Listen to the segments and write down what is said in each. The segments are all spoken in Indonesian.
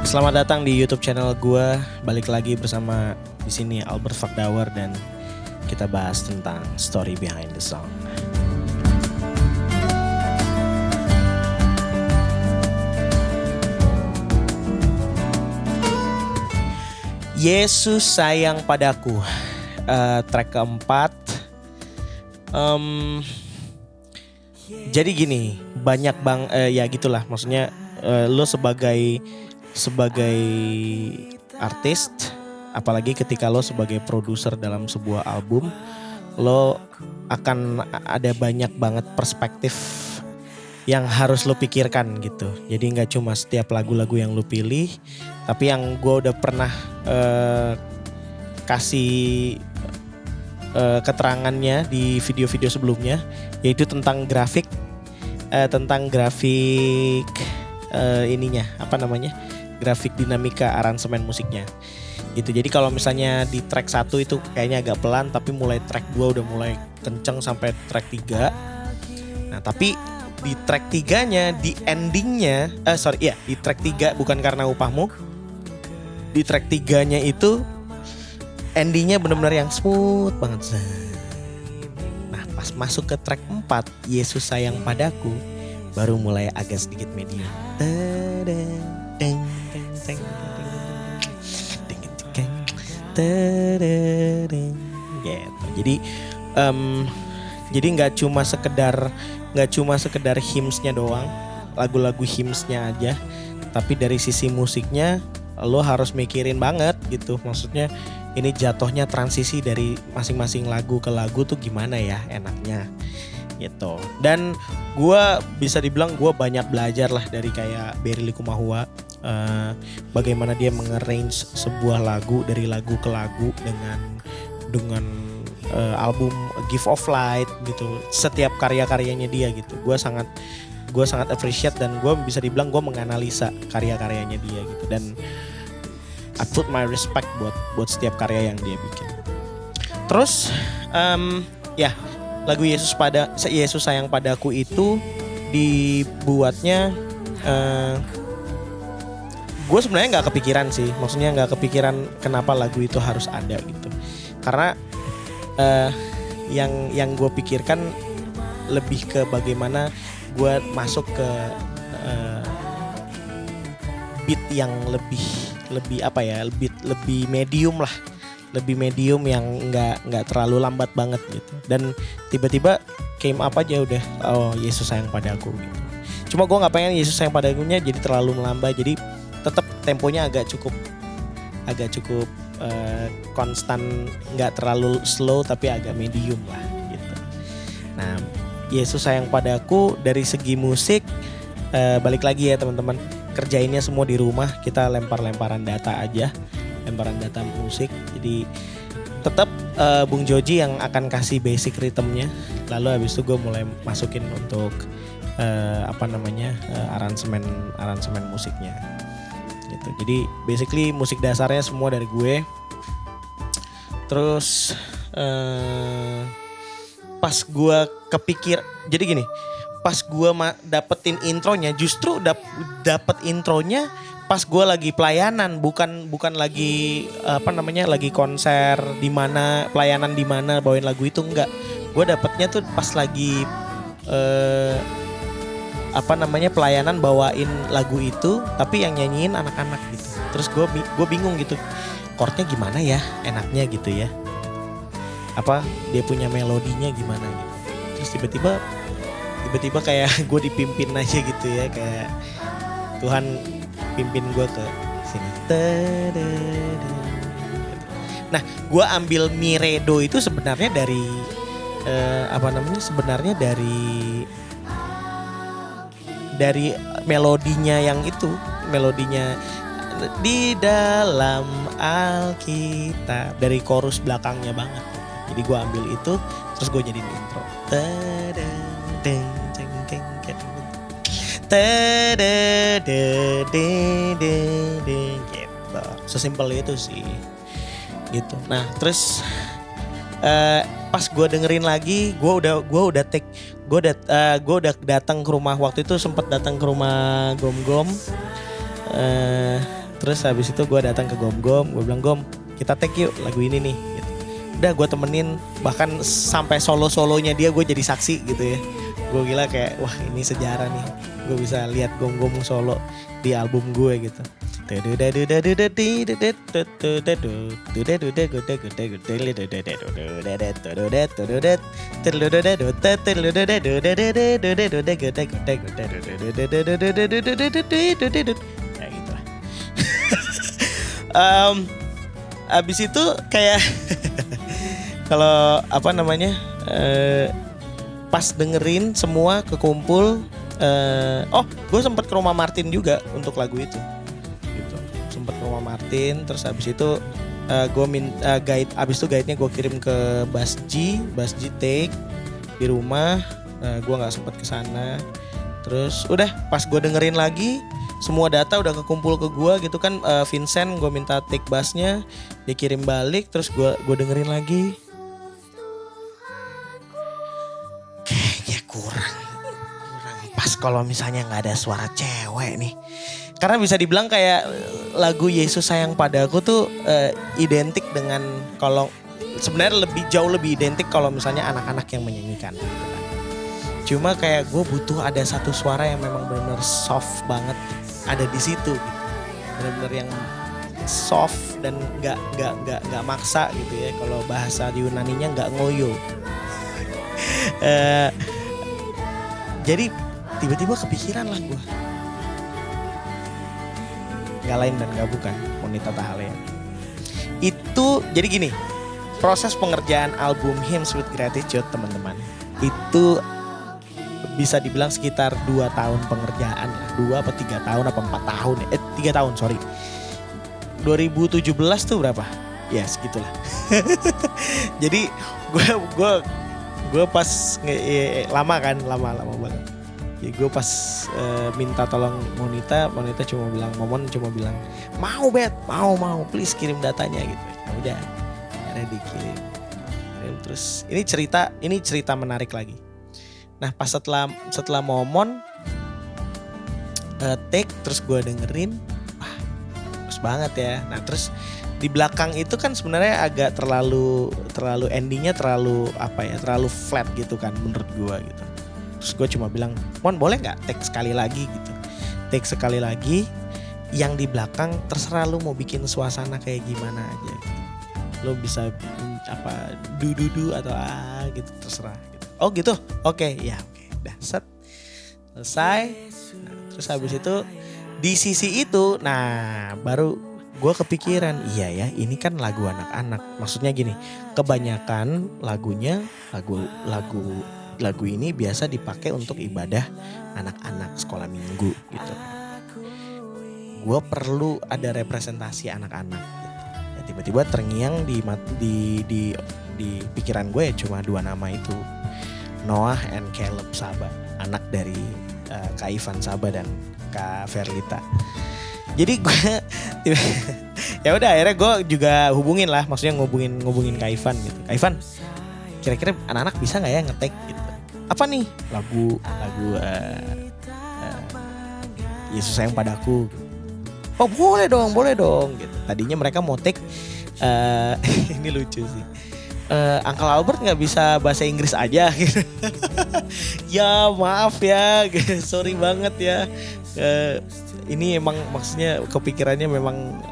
Selamat datang di YouTube channel gue. Balik lagi bersama di sini Albert Fakdawar dan kita bahas tentang story behind the song. Yesus sayang padaku, track keempat. Jadi gini, banyak ya gitulah. Maksudnya lo sebagai artis, apalagi ketika lo sebagai produser dalam sebuah album, lo akan ada banyak banget perspektif yang harus lo pikirkan gitu. Jadi nggak cuma setiap lagu-lagu yang lo pilih, tapi yang gue udah pernah kasih keterangannya di video-video sebelumnya, yaitu tentang grafik, grafik dinamika aransemen musiknya gitu. Jadi kalau misalnya di track 1 itu kayaknya agak pelan, tapi mulai track 2 udah mulai kenceng sampai track 3. Nah tapi di track 3-nya, di endingnya, di track 3 bukan karena upahmu, di track 3-nya itu endingnya benar-benar yang smooth banget. Nah pas masuk ke track 4, Yesus sayang padaku, baru mulai agak sedikit medium. Gitu. Jadi nggak cuma sekedar hymns-nya doang, lagu-lagu hymns-nya aja, tapi dari sisi musiknya lo harus mikirin banget gitu. Maksudnya ini jatuhnya transisi dari masing-masing lagu ke lagu tuh gimana ya enaknya gitu. Dan gue bisa dibilang gue banyak belajar lah dari kayak Berry Likumahua, bagaimana dia mengarrange sebuah lagu dari lagu ke lagu dengan album Gift of Light gitu. Setiap karya-karyanya dia gitu, gue sangat appreciate, dan gue bisa dibilang gue menganalisa karya-karyanya dia gitu. Dan I put my respect buat setiap karya yang dia bikin. Terus lagu Yesus sayang padaku itu dibuatnya, gue sebenarnya nggak kepikiran sih, maksudnya nggak kepikiran kenapa lagu itu harus ada gitu. Karena yang gue pikirkan lebih ke bagaimana gue masuk ke beat yang lebih medium lah. Lebih medium yang nggak terlalu lambat banget gitu. Dan tiba-tiba came up aja udah, oh Yesus sayang padaku gitu. Cuma gue nggak pengen Yesus sayang padakunya jadi terlalu melambat. Jadi tetap temponya agak cukup konstan, nggak terlalu slow tapi agak medium lah gitu. Nah Yesus sayang padaku dari segi musik, balik lagi ya teman-teman, kerjainnya semua di rumah, kita lemparan data aja. Lemparan data musik. Jadi tetap Bung Joji yang akan kasih basic rhythmnya. Lalu habis itu gue mulai masukin untuk aransemen musiknya. Gitu. Jadi basically musik dasarnya semua dari gue. Terus pas gue kepikir, jadi gini, pas gue dapetin intronya, justru dapet intronya pas gue lagi pelayanan, bukan lagi lagi konser di mana, pelayanan di mana bawain lagu itu, enggak. Gue dapetnya tuh pas lagi pelayanan bawain lagu itu, tapi yang nyanyiin anak-anak gitu. Terus gue bingung gitu, chordnya gimana ya enaknya gitu ya, dia punya melodinya gimana gitu. Terus tiba-tiba kayak gue dipimpin aja gitu ya, kayak Tuhan pimpin gue ke sini. Nah, gue ambil Miredo itu sebenarnya dari dari melodinya yang itu, melodinya di dalam Alkitab, dari chorus belakangnya banget. Jadi gue ambil itu, terus gue jadiin intro. Gitu. Sesimpel itu sih. Gitu. Nah, terus pas gue dengerin lagi, gue udah datang ke rumah, waktu itu sempat datang ke rumah Gom Gom, Terus habis itu gue datang ke Gom, gue bilang Gom kita take yuk lagu ini nih. Gitu. Udah gue temenin, bahkan sampai solonya dia gue jadi saksi gitu ya. Gue gila kayak wah ini sejarah nih, gue bisa lihat Gom solo di album gue gitu. Ya gitu lah. Abis itu kayak kalau apa namanya pas dengerin semua kekumpul, gue sempat ke rumah Martin juga untuk lagu itu gitu. Sempat ke rumah Martin, terus abis itu gue minta guide, abis itu guide-nya gue kirim ke Basji take di rumah. Gue nggak sempat kesana. Terus udah pas gue dengerin lagi, semua data udah kekumpul ke gue gitu kan. Vincent gue minta take bassnya, dia kirim balik, terus gue dengerin lagi. Kayaknya kurang pas kalau misalnya nggak ada suara cewek nih. Karena bisa dibilang kayak lagu Yesus Sayang Padaku tuh identik dengan, kalau sebenarnya jauh lebih identik kalau misalnya anak-anak yang menyanyikan. Gitu kan. Cuma kayak gue butuh ada satu suara yang memang benar-benar soft banget ada di situ gitu. Benar-benar yang soft dan nggak maksa gitu ya. Kalau bahasa Yunaninya nggak ngoyo. Jadi tiba-tiba kepikiran lah gue. Gak lain dan gak bukan Monita Tahalea. Itu jadi gini, proses pengerjaan album Hymns with Gratitude teman-teman, itu bisa dibilang sekitar 2 tahun pengerjaan lah. 2 apa 3 tahun apa 4 tahun 3 tahun sorry. 2017 tuh berapa? Ya segitulah. Jadi gue pas lama banget. Jadi gue pas minta tolong Monita cuma bilang, Momon cuma bilang mau bet, mau please kirim datanya gitu. Ya udah, akhirnya dikirim. Terus ini cerita menarik lagi. Nah pas setelah Momon take, terus gue dengerin, wah bagus banget ya. Nah terus di belakang itu kan sebenarnya agak terlalu endingnya terlalu flat gitu kan menurut gue gitu. Terus gue cuma bilang, Mon boleh nggak take sekali lagi gitu. Take sekali lagi, yang di belakang terserah lu mau bikin suasana kayak gimana aja gitu. Lu bisa du atau gitu terserah gitu. Oh gitu, oke. Udah set selesai. Nah, terus habis itu di sisi itu, nah baru gue kepikiran, iya ya ini kan lagu anak-anak. Maksudnya gini, kebanyakan lagunya lagu ini biasa dipakai untuk ibadah anak-anak sekolah minggu gitu. Gue perlu ada representasi anak-anak gitu. Ya, tiba-tiba terngiang di pikiran gue ya cuma 2 nama itu, Noah and Caleb Saba, anak dari Kak Ivan Saba dan Kak Verlita. Jadi gue ya udah akhirnya gue juga hubungin ngubungin Kak Ivan gitu. Kak Ivan, kira-kira anak-anak bisa nggak ya ngetek gitu? Apa nih lagu Yesus Sayang Padaku? Oh boleh dong gitu. Tadinya mereka mau take ini lucu sih. Uncle Albert nggak bisa bahasa Inggris aja gitu. Ya maaf ya, sorry banget ya. Ini emang maksudnya kepikirannya memang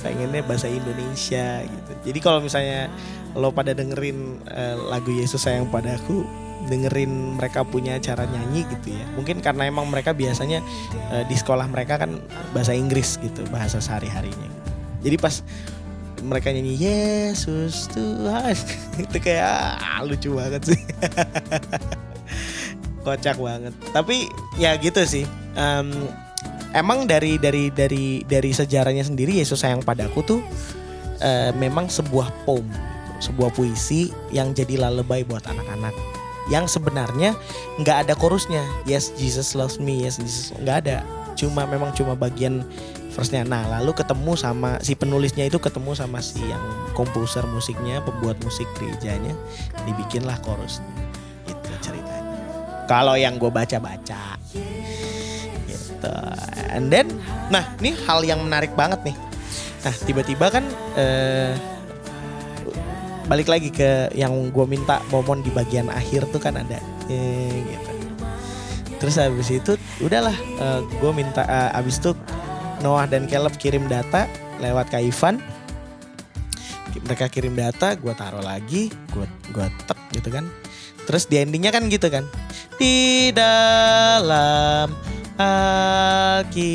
pengennya bahasa Indonesia gitu. Jadi kalau misalnya lo pada dengerin lagu Yesus Sayang Padaku, dengerin mereka punya cara nyanyi gitu ya. Mungkin karena emang mereka biasanya di sekolah mereka kan bahasa Inggris gitu, bahasa sehari-harinya gitu. Jadi pas mereka nyanyi Yesus Tuhan itu kayak lucu banget sih. Kocak banget. Tapi ya gitu sih. Emang dari sejarahnya sendiri Yesus Sayang Padaku tuh memang sebuah poem, sebuah puisi yang jadi lullaby buat anak-anak. Yang sebenarnya nggak ada chorusnya. Yes Jesus loves me, yes Jesus, nggak ada. Memang cuma bagian verse-nya. Nah lalu ketemu sama si penulisnya itu, ketemu sama si yang komposer musiknya, pembuat musik gerejanya, dibikinlah chorusnya. Itu ceritanya. Kalau yang gue baca gitu. And then, nah ini hal yang menarik banget nih. Nah tiba-tiba kan balik lagi ke yang gue minta momon di bagian akhir tuh kan ada gitu. Terus habis itu udahlah gue minta abis itu Noah dan Caleb kirim data lewat Kak Ivan. Mereka kirim data, gue taruh lagi, gue tek gitu kan. Terus di endingnya kan gitu kan. Di dalam Alkitab.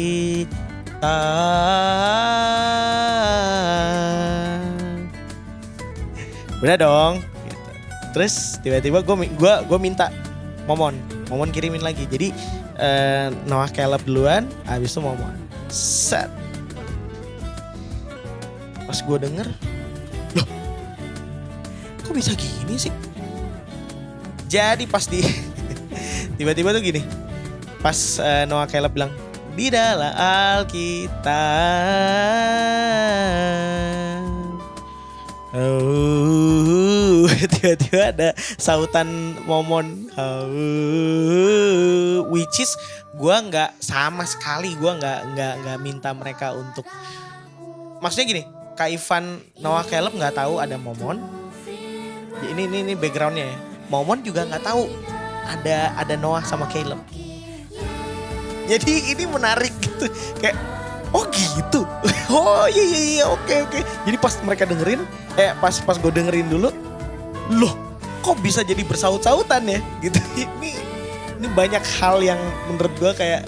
Udah dong. Gitu. Terus tiba-tiba gue minta momon kirimin lagi. Jadi Noah Caleb duluan, habis itu momon. Set. Pas gue denger, loh, kok bisa gini sih? Jadi pas tiba-tiba tuh gini, pas Noah Caleb bilang di dalam Alkitab, tiba-tiba ada sautan momon, which is gue nggak sama sekali, gue nggak minta mereka untuk, maksudnya gini, Kak Ivan, Noah Caleb nggak tahu ada momon. Ini backgroundnya ya. Momon juga nggak tahu ada Noah sama Caleb. Jadi ini menarik gitu, kayak oh gitu, oh iya oke. Jadi pas mereka dengerin, pas gue dengerin dulu, loh kok bisa jadi bersaut-sautan ya gitu. Ini banyak hal yang menurut gue kayak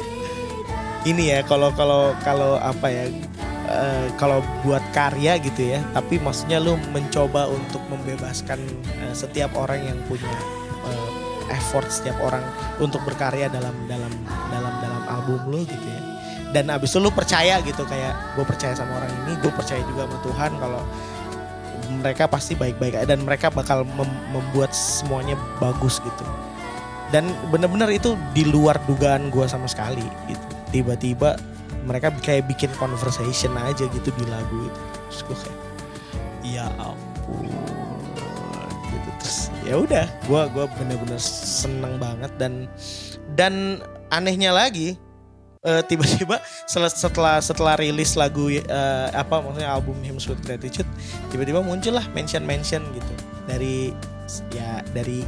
ini ya, kalau apa ya, kalau buat karya gitu ya, tapi maksudnya lu mencoba untuk membebaskan setiap orang yang punya effort, setiap orang untuk berkarya dalam album lu gitu ya. Dan abis itu lu percaya gitu, kayak gue percaya sama orang ini, gue percaya juga sama Tuhan kalau mereka pasti baik-baik dan mereka bakal membuat semuanya bagus gitu. Dan bener-bener itu di luar dugaan gue sama sekali gitu. Tiba-tiba mereka kayak bikin conversation aja gitu di lagu itu. Terus gue kayak ya ampun gitu. Terus ya udah, gue bener-bener seneng banget. Dan anehnya lagi, tiba-tiba setelah rilis lagu maksudnya album Hymns with Gratitude, tiba-tiba muncullah mention gitu dari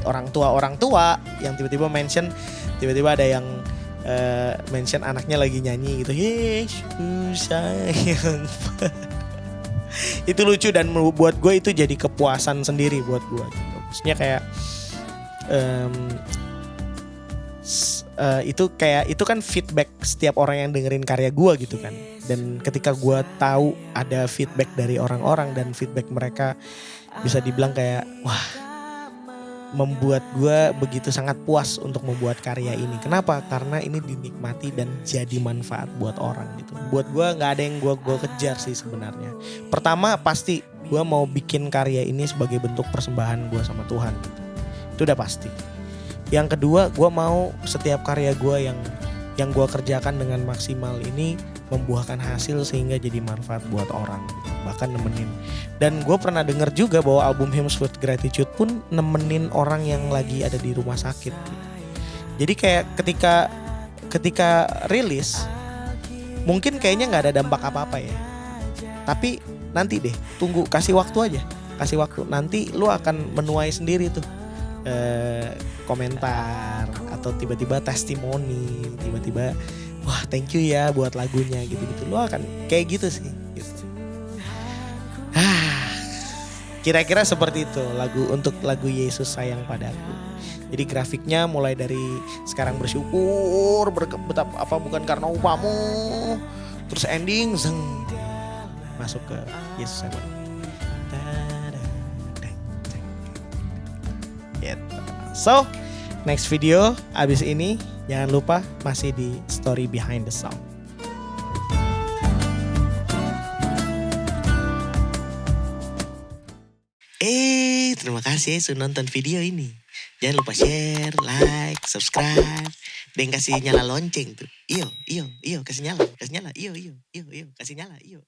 orang tua yang tiba-tiba mention, tiba-tiba ada yang mention anaknya lagi nyanyi gitu, Yesus sayang. Itu lucu dan buat gue itu jadi kepuasan sendiri buat gue gitu. Maksudnya kayak itu kan feedback setiap orang yang dengerin karya gue gitu kan. Dan ketika gue tahu ada feedback dari orang-orang dan feedback mereka bisa dibilang kayak wah, membuat gue begitu sangat puas untuk membuat karya ini. Kenapa? Karena ini dinikmati dan jadi manfaat buat orang gitu. Buat gue nggak ada yang gue kejar sih sebenarnya. Pertama pasti gue mau bikin karya ini sebagai bentuk persembahan gue sama Tuhan gitu. Itu udah pasti. Yang kedua, gue mau setiap karya gue yang gue kerjakan dengan maksimal ini membuahkan hasil sehingga jadi manfaat buat orang gitu. Bahkan nemenin. Dan gue pernah denger juga bahwa album Hymns with Gratitude pun nemenin orang yang lagi ada di rumah sakit gitu. Jadi kayak ketika rilis mungkin kayaknya gak ada dampak apa-apa ya. Tapi nanti deh, tunggu, kasih waktu aja. Kasih waktu, nanti lu akan menuai sendiri tuh komentar atau tiba-tiba testimoni, tiba-tiba wah thank you ya buat lagunya gitu-gitu. Lu akan kayak gitu sih gitu. Kira-kira seperti itu untuk lagu Yesus Sayang Padaku. Jadi grafiknya mulai dari sekarang bersyukur betapa apa bukan karena upamu, terus ending zeng masuk ke Yesus Sayang Padaku. So next video abis ini jangan lupa masih di story behind the song. Terima kasih sudah nonton video ini. Jangan lupa share, like, subscribe, dan kasih nyala lonceng tuh. Iyo, kasih nyala, iyo, kasih nyala, iyo.